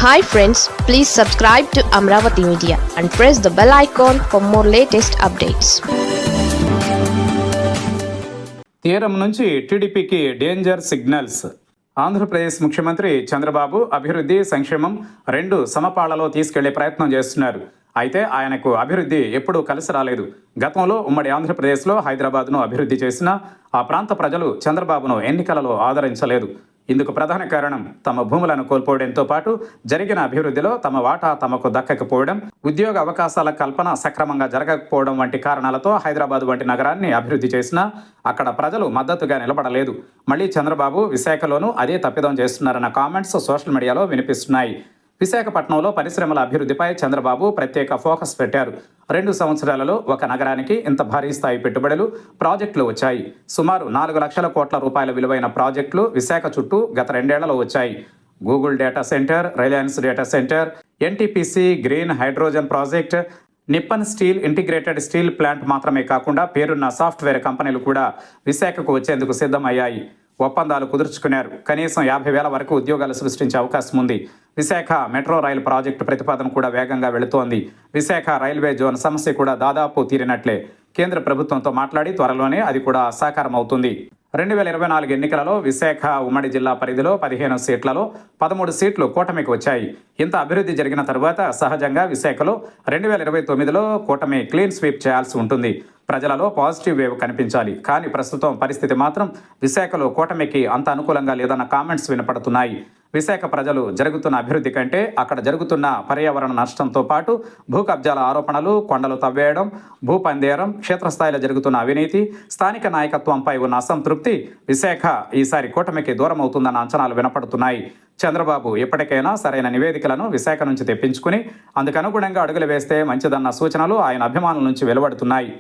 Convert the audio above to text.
Hi friends, please subscribe to Amravati Media and press the bell icon for more latest updates. తీరం నుంచి టీడీపీకి danger signals. Andhra Pradesh ముఖ్యమంత్రి చంద్రబాబు అభివృద్ధి, సంక్షేమం రెండు సమపాళ్లలో తీసుకెళ్లే ప్రయత్నం చేస్తున్నారు. అయితే ఆయనకు అభివృద్ధి ఎప్పుడూ కలిసి రాలేదు. గతంలో ఉమ్మడి ఆంధ్రప్రదేశ్లో హైదరాబాద్ను అభివృద్ధి చేసినా ఆ ప్రాంత ప్రజలు చంద్రబాబును ఎన్నికలలో ఆదరించలేదు. ఇందుకు ప్రధాన కారణం తమ భూములను కోల్పోవడంతో పాటు జరిగిన అభివృద్ధిలో తమ వాటా తమకు దక్కకపోవడం, ఉద్యోగ అవకాశాల కల్పన సక్రమంగా జరగకపోవడం వంటి కారణాలతో హైదరాబాద్ వంటి నగరాన్ని అభివృద్ధి చేసినా అక్కడ ప్రజలు మద్దతుగా నిలబడలేదు. మళ్ళీ చంద్రబాబు విశాఖలోనూ అదే తప్పిదం చేస్తున్నారన్న కామెంట్స్ సోషల్ మీడియాలో వినిపిస్తున్నాయి. విశాఖపట్నంలో పరిశ్రమల అభివృద్ధిపై చంద్రబాబు ప్రత్యేక ఫోకస్ పెట్టారు. 2 సంవత్సరాలలో ఒక నగరానికి ఇంత భారీ స్థాయి పెట్టుబడులు, ప్రాజెక్టులు వచ్చాయి. సుమారు 4 లక్షల కోట్ల రూపాయల విలువైన ప్రాజెక్టులు విశాఖ చుట్టూ గత 2 ఏళ్లలో వచ్చాయి. Google data centre, Reliance data centre, NTPC green hydrogen project, Nippon steel integrated steel plant మాత్రమే కాకుండా పేరున్న సాఫ్ట్వేర్ కంపెనీలు కూడా విశాఖకు వచ్చేందుకు సిద్ధమయ్యాయి. ఒప్పందాలు కుదుర్చుకున్నారు. కనీసం 50,000 వరకు ఉద్యోగాలు సృష్టించే అవకాశం ఉంది. విశాఖ మెట్రో రైలు ప్రాజెక్టు ప్రతిపాదన కూడా వేగంగా వెళుతోంది. విశాఖ రైల్వే జోన్ సమస్య కూడా దాదాపు తీరినట్లే. కేంద్ర ప్రభుత్వంతో మాట్లాడి త్వరలోనే అది కూడా సాకారం అవుతుంది. 2024 ఎన్నికలలో విశాఖ ఉమ్మడి జిల్లా పరిధిలో 15 సీట్లలో 13 సీట్లు కూటమికి వచ్చాయి. ఇంత అభివృద్ధి జరిగిన తరువాత సహజంగా విశాఖలో 2029లో కూటమి క్లీన్ స్వీప్ చేయాల్సి ఉంటుంది. ప్రజలలో పాజిటివ్ వేవ్ కనిపించాలి. కానీ ప్రస్తుతం పరిస్థితి మాత్రం విశాఖలో కూటమికి అంత అనుకూలంగా లేదన్న కామెంట్స్ వినపడుతున్నాయి. విశాఖ ప్రజలు జరుగుతున్న అభివృద్ధి కంటే అక్కడ జరుగుతున్న పర్యావరణ నష్టంతో పాటు భూ కబ్జాల ఆరోపణలు, కొండలు తవ్వేయడం, భూ పందేరం, క్షేత్రస్థాయిలో జరుగుతున్న అవినీతి, స్థానిక నాయకత్వంపై ఉన్న అసంతృప్తి విశాఖ ఈసారి కూటమికి దూరం అవుతుందన్న అంచనాలు వినపడుతున్నాయి. చంద్రబాబు ఎప్పటికైనా సరైన నివేదికలను విశాఖ నుంచి తెప్పించుకుని అందుకనుగుణంగా అడుగులు వేస్తే మంచిదన్న సూచనలు ఆయన అభిమానుల నుంచి వెలువడుతున్నాయి.